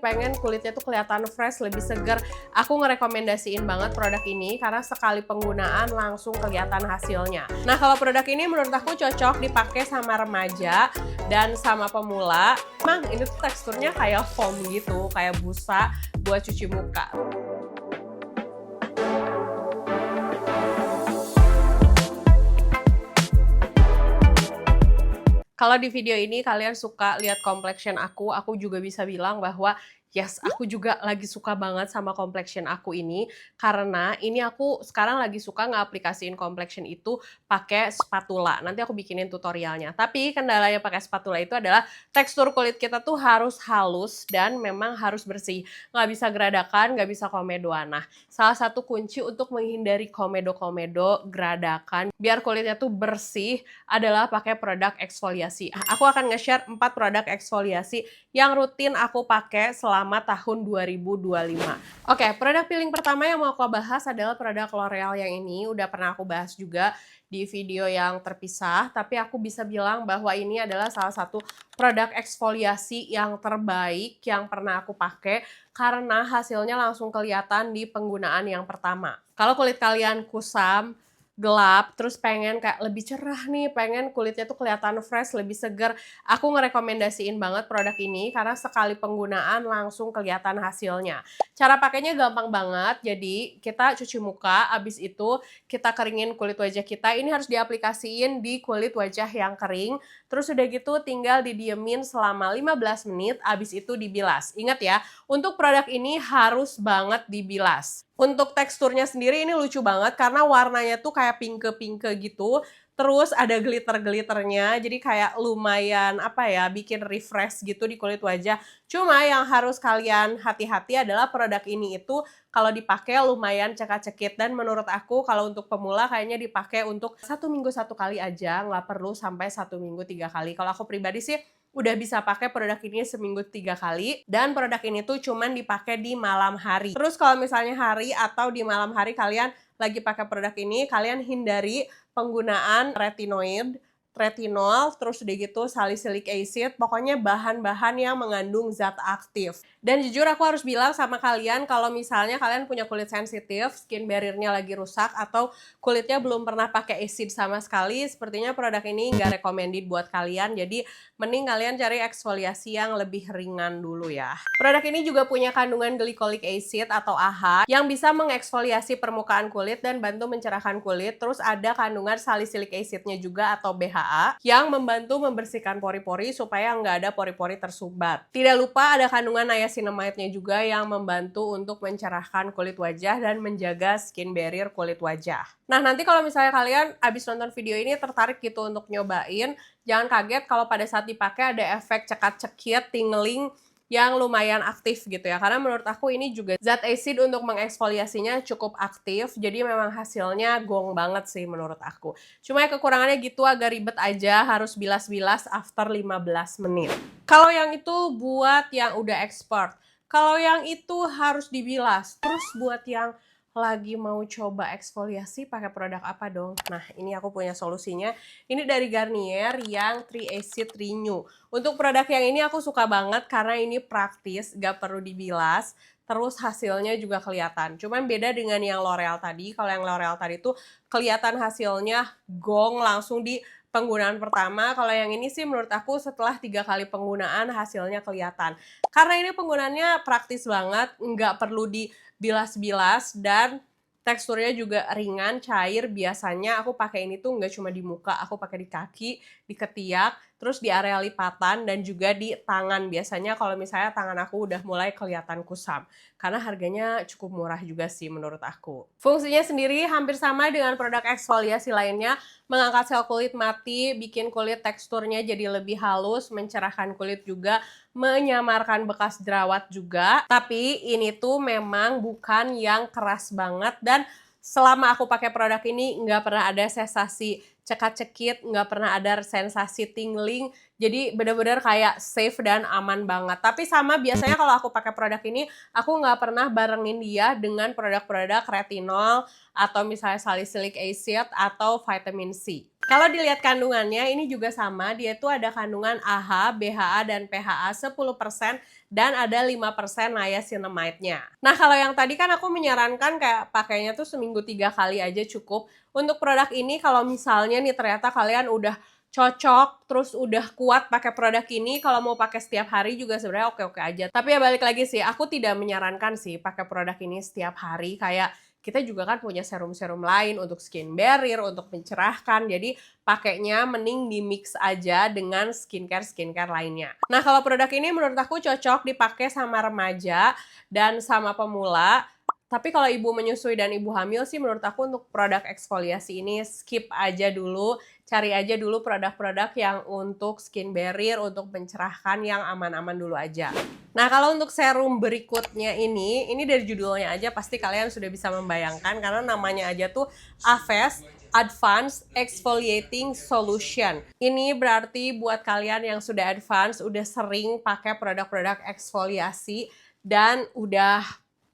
Pengen kulitnya tuh kelihatan fresh, lebih seger. Aku ngerekomendasiin banget produk ini karena sekali penggunaan langsung kelihatan hasilnya. Nah, kalau produk ini menurut aku cocok dipakai sama remaja dan sama pemula. Emang ini tuh teksturnya kayak foam gitu, kayak busa buat cuci muka. Kalau di video ini kalian suka lihat complexion aku juga bisa bilang bahwa yes, aku juga lagi suka banget sama complexion aku ini karena ini aku sekarang lagi suka ngeaplikasiin complexion itu pakai spatula. Nanti aku bikinin tutorialnya. Tapi kendalanya pakai spatula itu adalah tekstur kulit kita tuh harus halus dan memang harus bersih. Nggak bisa geradakan, nggak bisa komedoan. Nah, salah satu kunci untuk menghindari komedo-komedo, geradakan, biar kulitnya tuh bersih adalah pakai produk eksfoliasi. Aku akan nge-share 4 produk eksfoliasi yang rutin aku pakai selama tahun 2025. Oke, produk peeling pertama yang mau aku bahas adalah produk L'Oreal yang ini. Udah pernah aku bahas juga di video yang terpisah, tapi aku bisa bilang bahwa ini adalah salah satu produk eksfoliasi yang terbaik yang pernah aku pakai karena hasilnya langsung kelihatan di penggunaan yang pertama. Kalau kulit kalian kusam, gelap, terus pengen kayak lebih cerah nih, pengen kulitnya tuh kelihatan fresh, lebih seger. Aku ngerekomendasiin banget produk ini karena sekali penggunaan langsung kelihatan hasilnya. Cara pakainya gampang banget, jadi kita cuci muka, abis itu kita keringin kulit wajah kita. Ini harus diaplikasiin di kulit wajah yang kering, terus udah gitu tinggal didiemin selama 15 menit, abis itu dibilas. Ingat ya, untuk produk ini harus banget dibilas. Untuk teksturnya sendiri ini lucu banget karena warnanya tuh kayak pinke-pinke gitu. Terus ada glitter-glitternya, jadi kayak lumayan apa ya, bikin refresh gitu di kulit wajah. Cuma yang harus kalian hati-hati adalah produk ini itu kalau dipakai lumayan cekak-cekit. Dan menurut aku kalau untuk pemula kayaknya dipakai untuk 1 minggu 1 kali aja, nggak perlu sampai 1 minggu 3 kali. Kalau aku pribadi sih udah bisa pakai produk ini seminggu 3 kali, dan produk ini tuh cuman dipakai di malam hari. Terus kalau misalnya hari atau di malam hari kalian lagi pakai produk ini, kalian hindari penggunaan retinoid, retinol, terus udah gitu salicylic acid, pokoknya bahan-bahan yang mengandung zat aktif. Dan jujur aku harus bilang sama kalian kalau misalnya kalian punya kulit sensitif, skin barrier-nya lagi rusak, atau kulitnya belum pernah pakai acid sama sekali, sepertinya produk ini nggak recommended buat kalian, jadi mending kalian cari eksfoliasi yang lebih ringan dulu ya. Produk ini juga punya kandungan glycolic acid atau AHA yang bisa mengeksfoliasi permukaan kulit dan bantu mencerahkan kulit. Terus ada kandungan salicylic acid-nya juga atau BHA yang membantu membersihkan pori-pori supaya nggak ada pori-pori tersumbat. Tidak lupa ada kandungan niacinamide-nya juga yang membantu untuk mencerahkan kulit wajah dan menjaga skin barrier kulit wajah. Nah, nanti kalau misalnya kalian abis nonton video ini tertarik gitu untuk nyobain, jangan kaget kalau pada saat dipakai ada efek cekat-cekit, tingling yang lumayan aktif gitu ya. Karena menurut aku ini juga zat acid untuk mengeksfoliasinya cukup aktif. Jadi memang hasilnya gong banget sih menurut aku. Cuma ya kekurangannya gitu agak ribet aja, harus bilas-bilas after 15 menit. Kalau yang itu buat yang udah expert. Kalau yang itu harus dibilas. Terus buat yang lagi mau coba eksfoliasi pakai produk apa dong? Nah, ini aku punya solusinya. Ini dari Garnier yang 3 Acid Renew. Untuk produk yang ini aku suka banget karena ini praktis, gak perlu dibilas. Terus hasilnya juga kelihatan. Cuman beda dengan yang L'Oreal tadi. Kalau yang L'Oreal tadi tuh kelihatan hasilnya gong langsung di penggunaan pertama. Kalau yang ini sih menurut aku setelah 3 kali penggunaan hasilnya kelihatan. Karena ini penggunaannya praktis banget, nggak perlu dibilas-bilas dan teksturnya juga ringan, cair. Biasanya aku pakai ini tuh nggak cuma di muka, aku pakai di kaki, di ketiak, terus di area lipatan dan juga di tangan. Biasanya kalau misalnya tangan aku udah mulai kelihatan kusam. Karena harganya cukup murah juga sih menurut aku. Fungsinya sendiri hampir sama dengan produk eksfoliasi lainnya, mengangkat sel kulit mati, bikin kulit teksturnya jadi lebih halus, mencerahkan kulit juga, menyamarkan bekas jerawat juga. Tapi ini tuh memang bukan yang keras banget dan selama aku pakai produk ini nggak pernah ada sensasi cekat-cekit, nggak pernah ada sensasi tingling. Jadi bener-bener kayak safe dan aman banget. Tapi sama biasanya kalau aku pakai produk ini, aku nggak pernah barengin dia dengan produk-produk retinol atau misalnya salicylic acid atau vitamin C. Kalau dilihat kandungannya, ini juga sama, dia tuh ada kandungan AHA, BHA, dan PHA 10% dan ada 5% niacinamide-nya. Nah, kalau yang tadi kan aku menyarankan kayak pakainya tuh seminggu 3 kali aja cukup. Untuk produk ini kalau misalnya nih ternyata kalian udah cocok, terus udah kuat pakai produk ini, kalau mau pakai setiap hari juga sebenarnya oke-oke aja. Tapi ya balik lagi sih, aku tidak menyarankan sih pakai produk ini setiap hari, kayak kita juga kan punya serum-serum lain untuk skin barrier, untuk mencerahkan. Jadi pakainya mending di mix aja dengan skincare lainnya. Nah, kalau produk ini menurut aku cocok dipakai sama remaja dan sama pemula. Tapi kalau ibu menyusui dan ibu hamil sih menurut aku untuk produk eksfoliasi ini skip aja dulu. Cari aja dulu produk-produk yang untuk skin barrier, untuk mencerahkan yang aman-aman dulu aja. Nah, kalau untuk serum berikutnya ini dari judulnya aja pasti kalian sudah bisa membayangkan karena namanya aja tuh Aves Advanced Exfoliating Solution. Ini berarti buat kalian yang sudah advance, udah sering pakai produk-produk eksfoliasi dan udah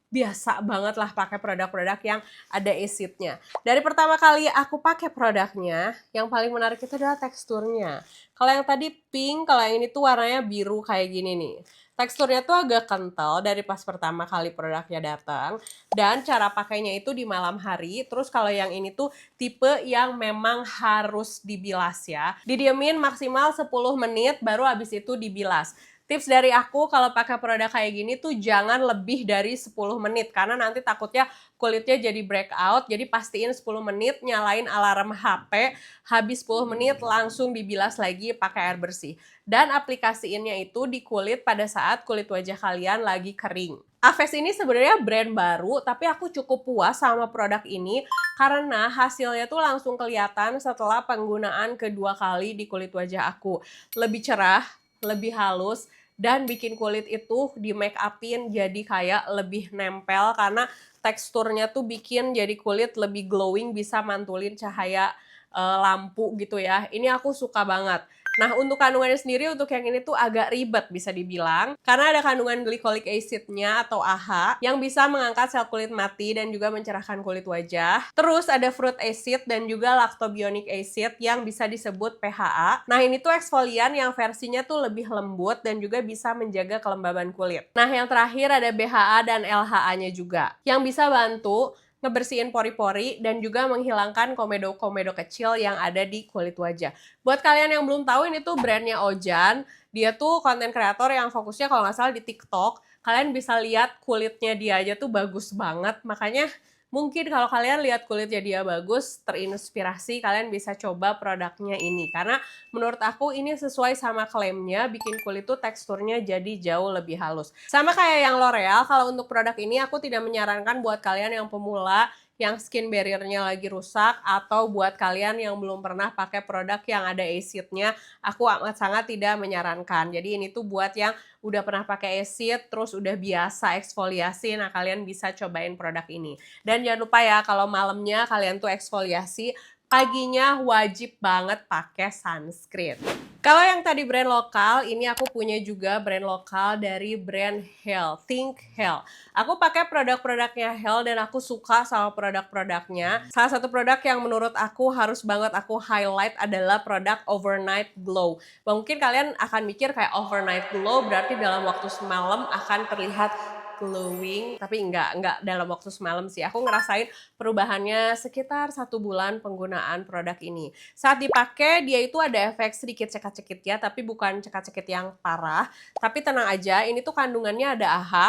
biasa banget lah pakai produk-produk yang ada acidnya. Dari pertama kali aku pakai produknya, yang paling menarik itu adalah teksturnya. Kalau yang tadi pink, kalau yang ini tuh warnanya biru kayak gini nih. Teksturnya tuh agak kental dari pas pertama kali produknya datang. Dan cara pakainya itu di malam hari. Terus kalau yang ini tuh tipe yang memang harus dibilas ya. Didiemin maksimal 10 menit baru habis itu dibilas. Tips dari aku kalau pakai produk kayak gini tuh jangan lebih dari 10 menit karena nanti takutnya kulitnya jadi breakout. Jadi pastiin 10 menit, nyalain alarm HP, habis 10 menit langsung dibilas lagi pakai air bersih. Dan aplikasiinnya itu di kulit pada saat kulit wajah kalian lagi kering. Aves ini sebenarnya brand baru, tapi aku cukup puas sama produk ini karena hasilnya tuh langsung kelihatan setelah penggunaan kedua kali di kulit wajah aku. Lebih cerah, lebih halus, dan bikin kulit itu di make upin jadi kayak lebih nempel karena teksturnya tuh bikin jadi kulit lebih glowing, bisa mantulin cahaya lampu gitu ya. Ini aku suka banget. Nah, untuk kandungannya sendiri untuk yang ini tuh agak ribet bisa dibilang karena ada kandungan glycolic acid-nya atau AHA yang bisa mengangkat sel kulit mati dan juga mencerahkan kulit wajah. Terus ada fruit acid dan juga lactobionic acid yang bisa disebut PHA. Nah, ini tuh eksfolian yang versinya tuh lebih lembut dan juga bisa menjaga kelembaban kulit. Nah, yang terakhir ada BHA dan LHA-nya juga yang bisa bantu ngebersihin pori-pori dan juga menghilangkan komedo-komedo kecil yang ada di kulit wajah. Buat kalian yang belum tahu, ini tuh brandnya Ojan. Dia tuh konten kreator yang fokusnya kalau nggak salah di TikTok. Kalian bisa lihat kulitnya dia aja tuh bagus banget. Makanya mungkin kalau kalian lihat kulitnya dia bagus, terinspirasi, kalian bisa coba produknya ini. Karena menurut aku ini sesuai sama klaimnya, bikin kulit tuh teksturnya jadi jauh lebih halus. Sama kayak yang L'Oreal, kalau untuk produk ini aku tidak menyarankan buat kalian yang pemula, yang skin barrier-nya lagi rusak, atau buat kalian yang belum pernah pakai produk yang ada acid-nya, aku amat sangat tidak menyarankan. Jadi ini tuh buat yang udah pernah pakai acid, terus udah biasa eksfoliasi, nah kalian bisa cobain produk ini. Dan jangan lupa ya, kalau malamnya kalian tuh eksfoliasi, paginya wajib banget pakai sunscreen. Kalau yang tadi brand lokal, ini aku punya juga brand lokal dari brand Hel, Think Hel. Aku pakai produk-produknya Hel dan aku suka sama produk-produknya. Salah satu produk yang menurut aku harus banget aku highlight adalah produk Overnight Glow. Mungkin kalian akan mikir kayak Overnight Glow berarti dalam waktu semalam akan terlihat glowing, tapi enggak dalam waktu semalam sih. Aku ngerasain perubahannya sekitar 1 bulan penggunaan produk ini. Saat dipakai dia itu ada efek sedikit cekat-cekit ya, tapi bukan cekat-cekit yang parah. Tapi tenang aja, ini tuh kandungannya ada AHA,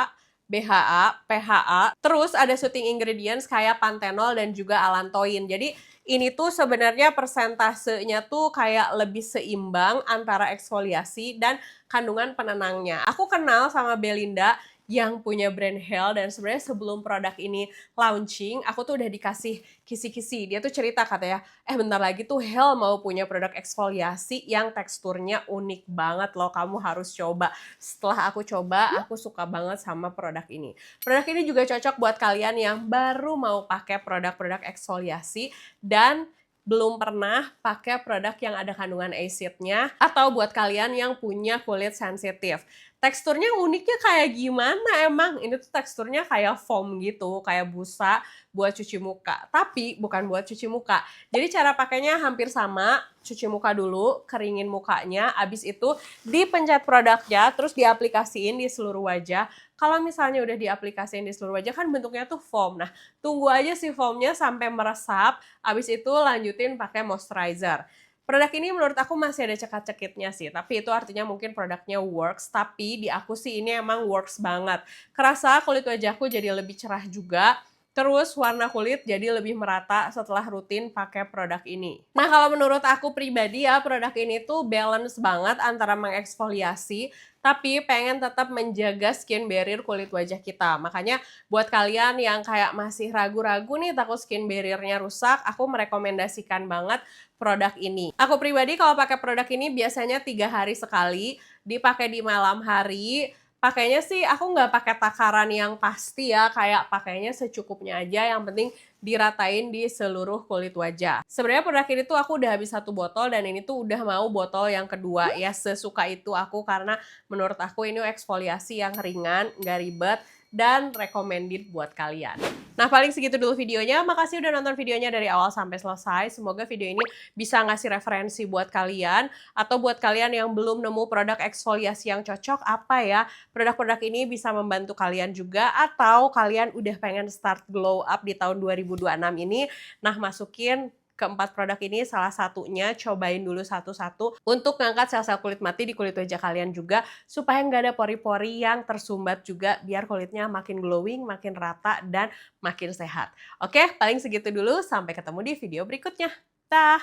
BHA, PHA, terus ada soothing ingredients kayak panthenol dan juga allantoin. Jadi ini tuh sebenarnya persentasenya tuh kayak lebih seimbang antara eksfoliasi dan kandungan penenangnya. Aku kenal sama Belinda yang punya brand Hel dan sebenarnya sebelum produk ini launching, aku tuh udah dikasih kisi-kisi. Dia tuh cerita katanya, bentar lagi tuh Hel mau punya produk eksfoliasi yang teksturnya unik banget loh, kamu harus coba. Setelah aku coba, aku suka banget sama produk ini. Produk ini juga cocok buat kalian yang baru mau pakai produk-produk eksfoliasi dan belum pernah pakai produk yang ada kandungan acidnya, atau buat kalian yang punya kulit sensitif. Teksturnya uniknya kayak gimana emang? Ini tuh teksturnya kayak foam gitu, kayak busa buat cuci muka. Tapi bukan buat cuci muka. Jadi cara pakainya hampir sama, cuci muka dulu, keringin mukanya, abis itu dipencet produknya, terus diaplikasiin di seluruh wajah. Kalau misalnya udah diaplikasiin di seluruh wajah kan bentuknya tuh foam. Nah, tunggu aja si foamnya sampai meresap, abis itu lanjutin pakai moisturizer. Produk ini menurut aku masih ada cekat-cekitnya sih, tapi itu artinya mungkin produknya works, tapi di aku sih ini emang works banget. Kerasa kulit wajahku jadi lebih cerah juga, terus warna kulit jadi lebih merata setelah rutin pakai produk ini. Nah, kalau menurut aku pribadi ya, produk ini tuh balance banget antara mengeksfoliasi, tapi pengen tetap menjaga skin barrier kulit wajah kita. Makanya buat kalian yang kayak masih ragu-ragu nih takut skin barrier-nya rusak, aku merekomendasikan banget produk ini. Aku pribadi kalau pakai produk ini biasanya 3 hari sekali, dipakai di malam hari. Pakainya sih aku nggak pakai takaran yang pasti ya, kayak pakainya secukupnya aja, yang penting diratain di seluruh kulit wajah. Sebenarnya produk ini tuh aku udah habis 1 botol dan ini tuh udah mau botol yang kedua ya, sesuka itu aku karena menurut aku ini eksfoliasi yang ringan, nggak ribet, dan recommended buat kalian. Nah, paling segitu dulu videonya. Makasih udah nonton videonya dari awal sampai selesai. Semoga video ini bisa ngasih referensi buat kalian, atau buat kalian yang belum nemu produk eksfoliasi yang cocok apa ya. Produk-produk ini bisa membantu kalian juga, atau kalian udah pengen start glow up di tahun 2026 ini. Nah, masukin keempat produk ini salah satunya, cobain dulu satu-satu untuk ngangkat sel-sel kulit mati di kulit wajah kalian juga, supaya nggak ada pori-pori yang tersumbat juga, biar kulitnya makin glowing, makin rata, dan makin sehat. Oke, paling segitu dulu, sampai ketemu di video berikutnya. Dah!